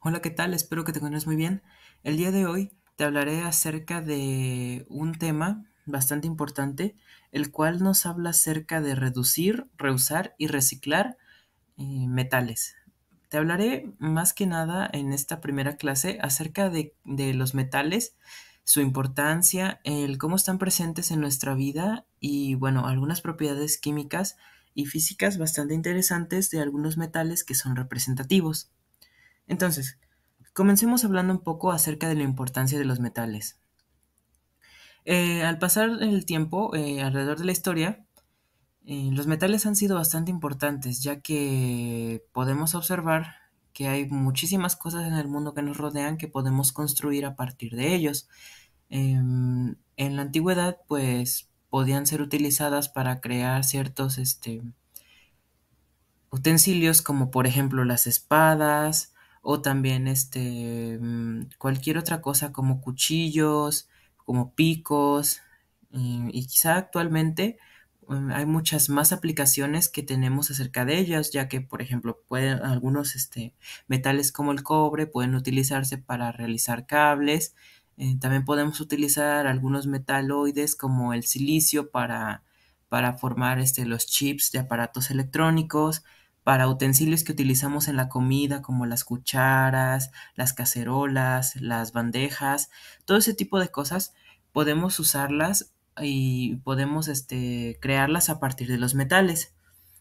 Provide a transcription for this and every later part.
Hola, ¿qué tal? Espero que te encuentres muy bien. El día de hoy te hablaré acerca de un tema bastante importante, el cual nos habla acerca de reducir, reusar y reciclar metales. Te hablaré más que nada en esta primera clase acerca de los metales, su importancia, el cómo están presentes en nuestra vida y bueno, algunas propiedades químicas y físicas bastante interesantes de algunos metales que son representativos. Entonces, comencemos hablando un poco acerca de la importancia de los metales. Al pasar el tiempo, alrededor de la historia, los metales han sido bastante importantes, ya que podemos observar que hay muchísimas cosas en el mundo que nos rodean que podemos construir a partir de ellos. En la antigüedad, pues, podían ser utilizadas para crear ciertos, utensilios como por ejemplo las espadas o también cualquier otra cosa como cuchillos, como picos y quizá actualmente hay muchas más aplicaciones que tenemos acerca de ellas, ya que por ejemplo pueden algunos metales como el cobre pueden utilizarse para realizar cables. También podemos utilizar algunos metaloides como el silicio para formar los chips de aparatos electrónicos, para utensilios que utilizamos en la comida, como las cucharas, las cacerolas, las bandejas, todo ese tipo de cosas, podemos usarlas y podemos crearlas a partir de los metales.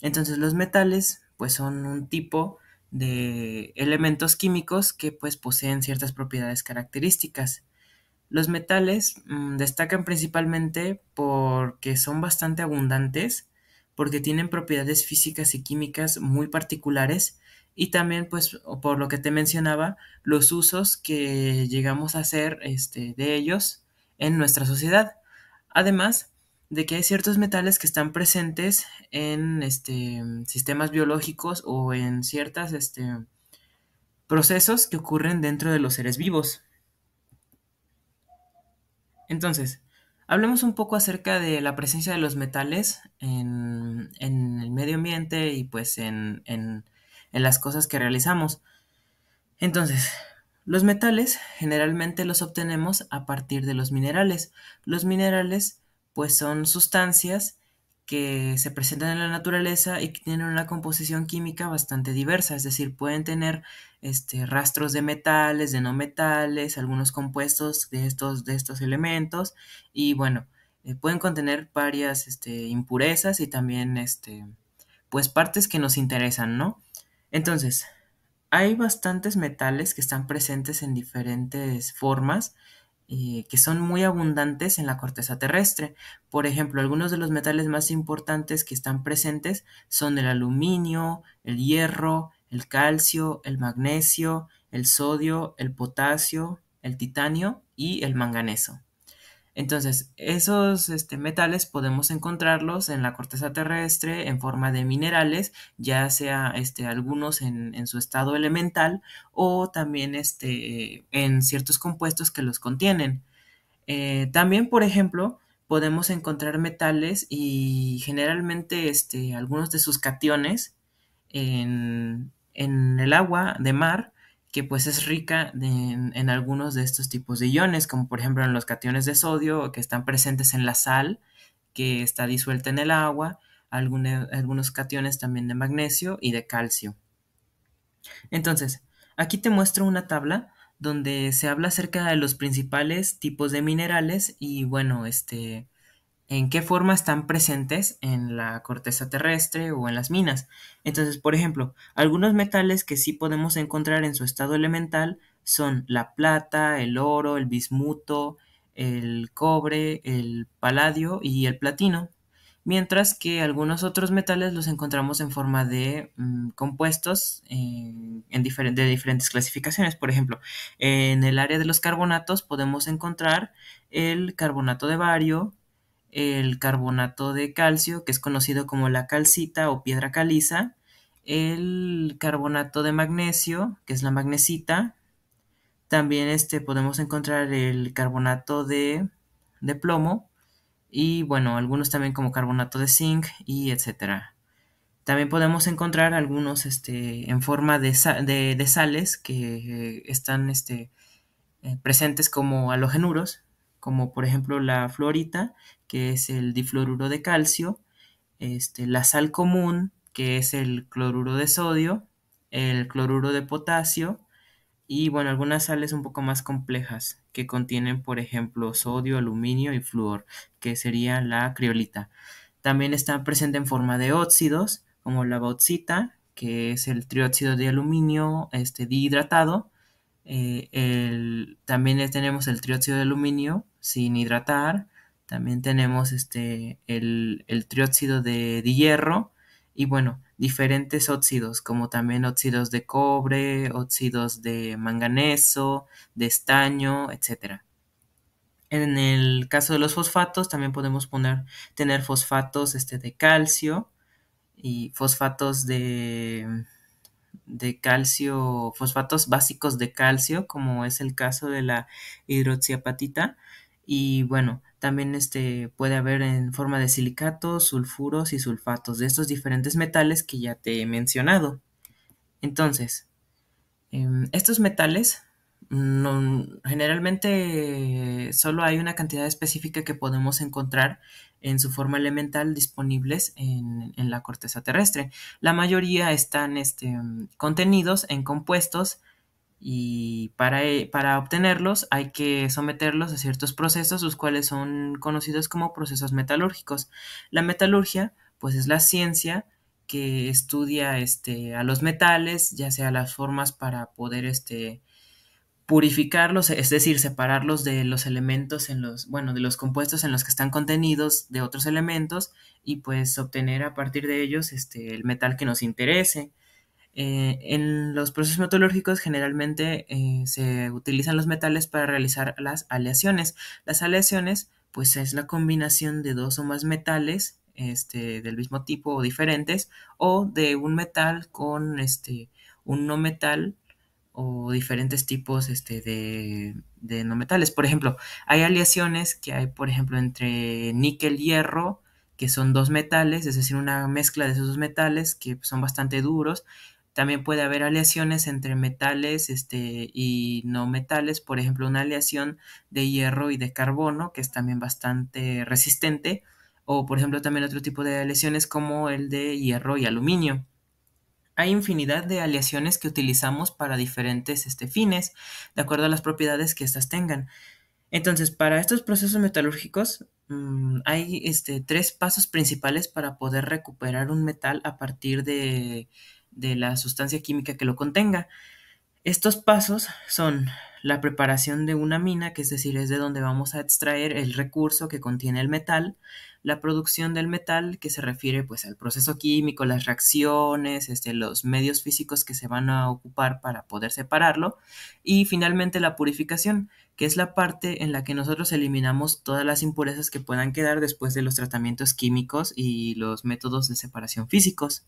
Entonces los metales pues son un tipo de elementos químicos que pues poseen ciertas propiedades características. Los metales destacan principalmente porque son bastante abundantes, porque tienen propiedades físicas y químicas muy particulares y también, pues, por lo que te mencionaba, los usos que llegamos a hacer de ellos en nuestra sociedad. Además de que hay ciertos metales que están presentes en sistemas biológicos o en ciertos procesos que ocurren dentro de los seres vivos. Entonces, hablemos un poco acerca de la presencia de los metales en el medio ambiente y pues en las cosas que realizamos. Entonces, los metales generalmente los obtenemos a partir de los minerales. Los minerales pues son sustancias que se presentan en la naturaleza y que tienen una composición química bastante diversa, es decir, pueden tener rastros de metales, de no metales, algunos compuestos de estos elementos y bueno, pueden contener varias impurezas y también pues partes que nos interesan, ¿no? Entonces, hay bastantes metales que están presentes en diferentes formas, que son muy abundantes en la corteza terrestre. Por ejemplo, algunos de los metales más importantes que están presentes son el aluminio, el hierro, el calcio, el magnesio, el sodio, el potasio, el titanio y el manganeso. Entonces, esos metales podemos encontrarlos en la corteza terrestre en forma de minerales, ya sea algunos en su estado elemental o también en ciertos compuestos que los contienen. También, por ejemplo, podemos encontrar metales y generalmente algunos de sus cationes en el agua de mar, que pues es rica en algunos de estos tipos de iones, como por ejemplo en los cationes de sodio que están presentes en la sal, que está disuelta en el agua, algunos cationes también de magnesio y de calcio. Entonces, aquí te muestro una tabla donde se habla acerca de los principales tipos de minerales y bueno, en qué forma están presentes en la corteza terrestre o en las minas. Entonces, por ejemplo, algunos metales que sí podemos encontrar en su estado elemental son la plata, el oro, el bismuto, el cobre, el paladio y el platino. Mientras que algunos otros metales los encontramos en forma de compuestos de diferentes clasificaciones. Por ejemplo, en el área de los carbonatos podemos encontrar el carbonato de bario, el carbonato de calcio, que es conocido como la calcita o piedra caliza, el carbonato de magnesio, que es la magnesita, también podemos encontrar el carbonato de plomo y bueno, algunos también como carbonato de zinc y etcétera. También podemos encontrar algunos en forma de sales que están presentes como halogenuros, como por ejemplo la fluorita, que es el difluoruro de calcio, la sal común, que es el cloruro de sodio, el cloruro de potasio y bueno, algunas sales un poco más complejas que contienen, por ejemplo, sodio, aluminio y flúor, que sería la criolita. También está presente en forma de óxidos, como la bauxita, que es el trióxido de aluminio dihidratado. También tenemos el trióxido de aluminio sin hidratar. También tenemos el trióxido de hierro y bueno, diferentes óxidos, como también óxidos de cobre, óxidos de manganeso, de estaño, etcétera. En el caso de los fosfatos, también podemos tener fosfatos de calcio y fosfatos de calcio, fosfatos básicos de calcio, como es el caso de la hidroxiapatita. Y bueno, también puede haber en forma de silicatos, sulfuros y sulfatos de estos diferentes metales que ya te he mencionado. Entonces, estos metales generalmente solo hay una cantidad específica que podemos encontrar en su forma elemental disponibles en la corteza terrestre. La mayoría están contenidos en compuestos y para obtenerlos hay que someterlos a ciertos procesos, los cuales son conocidos como procesos metalúrgicos. La metalurgia, pues es la ciencia que estudia a los metales, ya sea las formas para poder purificarlos, es decir, separarlos de los elementos bueno, de los compuestos en los que están contenidos de otros elementos y pues obtener a partir de ellos el metal que nos interese. En los procesos metalúrgicos generalmente se utilizan los metales para realizar las aleaciones. Las aleaciones, pues es la combinación de dos o más metales del mismo tipo o diferentes, o de un metal con un no metal o diferentes tipos de no metales. Por ejemplo, hay aleaciones que hay, por ejemplo, entre níquel-hierro, que son dos metales, es decir, una mezcla de esos dos metales que son bastante duros. También puede haber aleaciones entre metales y no metales, por ejemplo, una aleación de hierro y de carbono, que es también bastante resistente, o por ejemplo también otro tipo de aleaciones como el de hierro y aluminio. Hay infinidad de aleaciones que utilizamos para diferentes fines, de acuerdo a las propiedades que éstas tengan. Entonces, para estos procesos metalúrgicos, hay tres pasos principales para poder recuperar un metal a partir de la sustancia química que lo contenga. Estos pasos son la preparación de una mina, que es decir, es de donde vamos a extraer el recurso que contiene el metal, la producción del metal, que se refiere pues al proceso químico, las reacciones, los medios físicos que se van a ocupar para poder separarlo, y finalmente la purificación, que es la parte en la que nosotros eliminamos todas las impurezas que puedan quedar después de los tratamientos químicos y los métodos de separación físicos.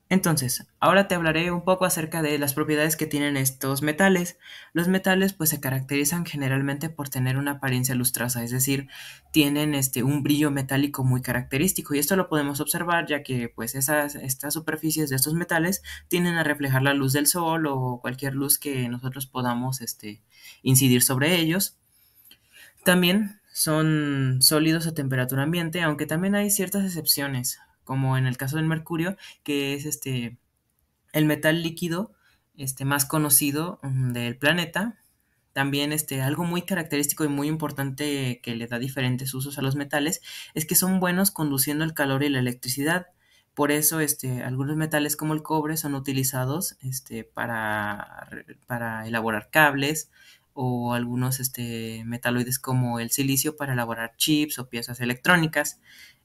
Entonces, ahora te hablaré un poco acerca de las propiedades que tienen estos metales. Los metales pues se caracterizan generalmente por tener una apariencia lustrosa, es decir, tienen un brillo metálico muy característico y esto lo podemos observar ya que pues estas superficies de estos metales tienden a reflejar la luz del sol o cualquier luz que nosotros podamos incidir sobre ellos. También son sólidos a temperatura ambiente, aunque también hay ciertas excepciones, como en el caso del mercurio, que es el metal líquido más conocido del planeta. También algo muy característico y muy importante que le da diferentes usos a los metales es que son buenos conduciendo el calor y la electricidad. Por eso algunos metales como el cobre son utilizados para elaborar cables o algunos metaloides como el silicio para elaborar chips o piezas electrónicas.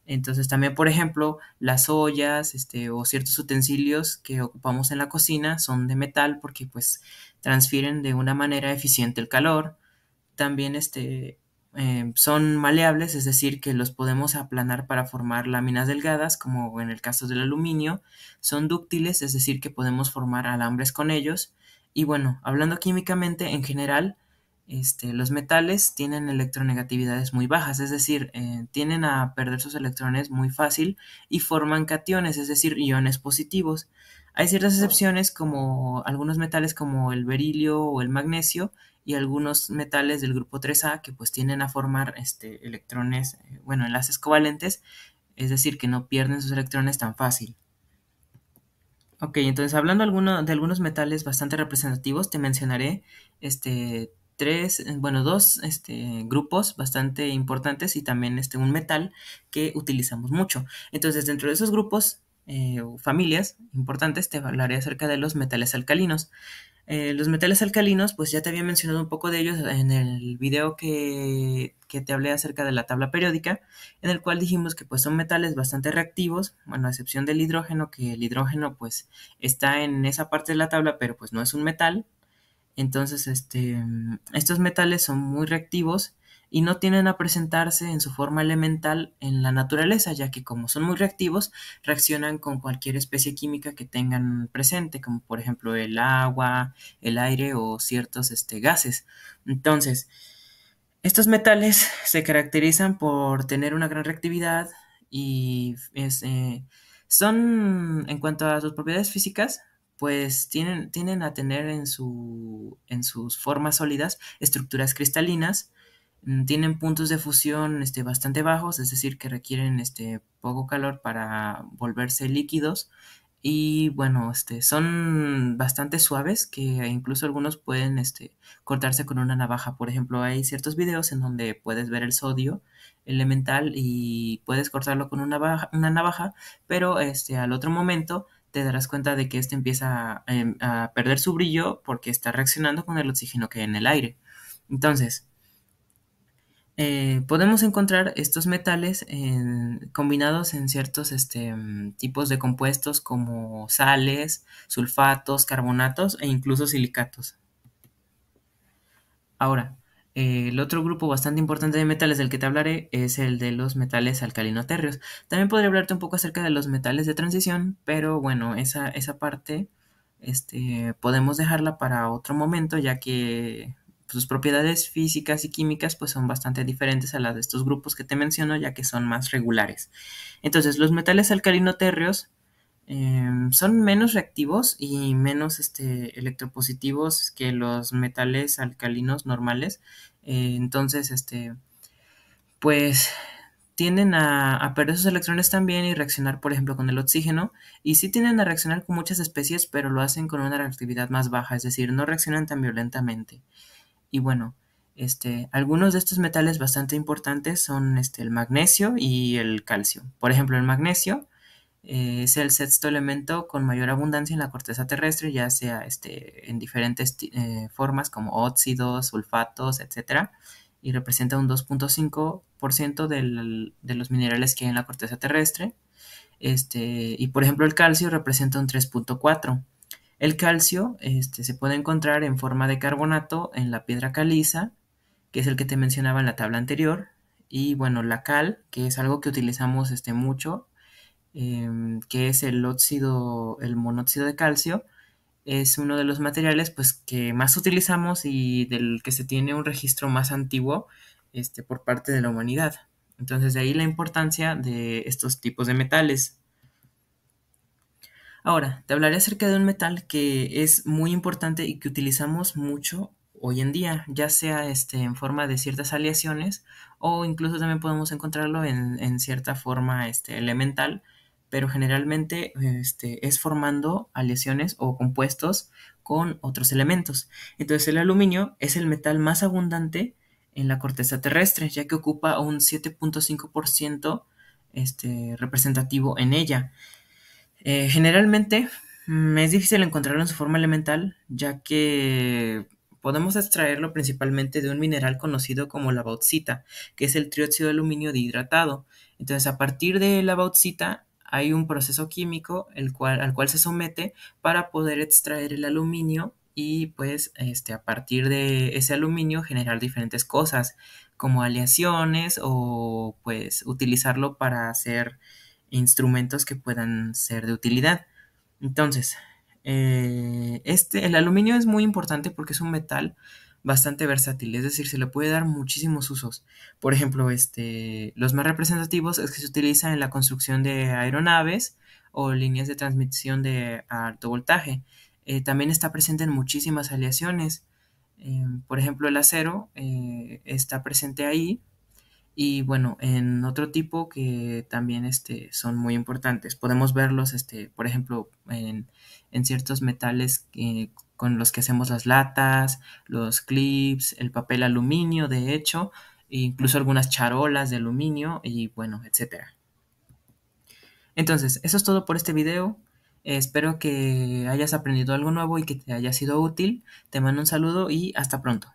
Entonces también, por ejemplo, las ollas, o ciertos utensilios que ocupamos en la cocina son de metal porque pues transfieren de una manera eficiente el calor. También son maleables, es decir, que los podemos aplanar para formar láminas delgadas, como en el caso del aluminio. Son dúctiles, es decir, que podemos formar alambres con ellos. Y bueno, hablando químicamente, en general, los metales tienen electronegatividades muy bajas, es decir, tienden a perder sus electrones muy fácil y forman cationes, es decir, iones positivos. Hay ciertas excepciones como algunos metales como el berilio o el magnesio y algunos metales del grupo 3A que pues tienden a formar electrones, bueno, enlaces covalentes, es decir, que no pierden sus electrones tan fácil. Ok, entonces hablando de algunos metales bastante representativos, te mencionaré dos grupos bastante importantes y también un metal que utilizamos mucho. Entonces, dentro de esos grupos o familias importantes, te hablaré acerca de los metales alcalinos. Los metales alcalinos, pues ya te había mencionado un poco de ellos en el video que te hablé acerca de la tabla periódica, en el cual dijimos que pues son metales bastante reactivos, bueno, a excepción del hidrógeno, que el hidrógeno pues está en esa parte de la tabla, pero pues no es un metal. Entonces, estos metales son muy reactivos y no tienden a presentarse en su forma elemental en la naturaleza, ya que como son muy reactivos, reaccionan con cualquier especie química que tengan presente, como por ejemplo el agua, el aire o ciertos gases. Entonces, estos metales se caracterizan por tener una gran reactividad y son, en cuanto a sus propiedades físicas, pues tienen a tener en sus formas sólidas estructuras cristalinas, tienen puntos de fusión bastante bajos, es decir, que requieren poco calor para volverse líquidos y bueno, son bastante suaves que incluso algunos pueden cortarse con una navaja. Por ejemplo, hay ciertos videos en donde puedes ver el sodio elemental y puedes cortarlo con una navaja, pero al otro momento te darás cuenta de que empieza a perder su brillo porque está reaccionando con el oxígeno que hay en el aire. Entonces, podemos encontrar estos metales combinados en ciertos tipos de compuestos como sales, sulfatos, carbonatos e incluso silicatos. Ahora, el otro grupo bastante importante de metales del que te hablaré es el de los metales alcalino-térreos. También podría hablarte un poco acerca de los metales de transición, pero bueno, esa parte podemos dejarla para otro momento, ya que sus propiedades físicas y químicas pues son bastante diferentes a las de estos grupos que te menciono, ya que son más regulares. Entonces, los metales alcalino-térreos son menos reactivos y menos electropositivos que los metales alcalinos normales. Entonces, pues tienden a perder sus electrones también y reaccionar, por ejemplo, con el oxígeno. Y sí tienden a reaccionar con muchas especies, pero lo hacen con una reactividad más baja, es decir, no reaccionan tan violentamente. Y bueno, algunos de estos metales bastante importantes son el magnesio y el calcio. Por ejemplo, el magnesio es el sexto elemento con mayor abundancia en la corteza terrestre, ya sea en diferentes formas como óxidos, sulfatos, etcétera, y representa un 2.5% de los minerales que hay en la corteza terrestre. Y por ejemplo, el calcio representa un 3.4%. El calcio se puede encontrar en forma de carbonato en la piedra caliza, que es el que te mencionaba en la tabla anterior, y bueno, la cal, que es algo que utilizamos mucho, que es el monóxido de calcio, es uno de los materiales pues, que más utilizamos y del que se tiene un registro más antiguo por parte de la humanidad. Entonces, de ahí la importancia de estos tipos de metales. Ahora, te hablaré acerca de un metal que es muy importante y que utilizamos mucho hoy en día, ya sea en forma de ciertas aleaciones o incluso también podemos encontrarlo en cierta forma elemental, pero generalmente es formando aleaciones o compuestos con otros elementos. Entonces el aluminio es el metal más abundante en la corteza terrestre, ya que ocupa un 7.5% representativo en ella. Generalmente es difícil encontrarlo en su forma elemental, ya que podemos extraerlo principalmente de un mineral conocido como la bauxita, que es el trióxido de aluminio dihidratado. Entonces, a partir de la bauxita hay un proceso químico al cual se somete para poder extraer el aluminio y pues a partir de ese aluminio generar diferentes cosas como aleaciones o pues utilizarlo para hacer instrumentos que puedan ser de utilidad. Entonces, el aluminio es muy importante porque es un metal bastante versátil, es decir, se le puede dar muchísimos usos. Por ejemplo, los más representativos es que se utiliza en la construcción de aeronaves o líneas de transmisión de alto voltaje. También está presente en muchísimas aleaciones. Por ejemplo, el acero está presente ahí y bueno, en otro tipo que también son muy importantes. Podemos verlos, por ejemplo, en ciertos metales con los que hacemos las latas, los clips, el papel aluminio, de hecho, e incluso algunas charolas de aluminio y bueno, etcétera. Entonces, eso es todo por este video. Espero que hayas aprendido algo nuevo y que te haya sido útil. Te mando un saludo y hasta pronto.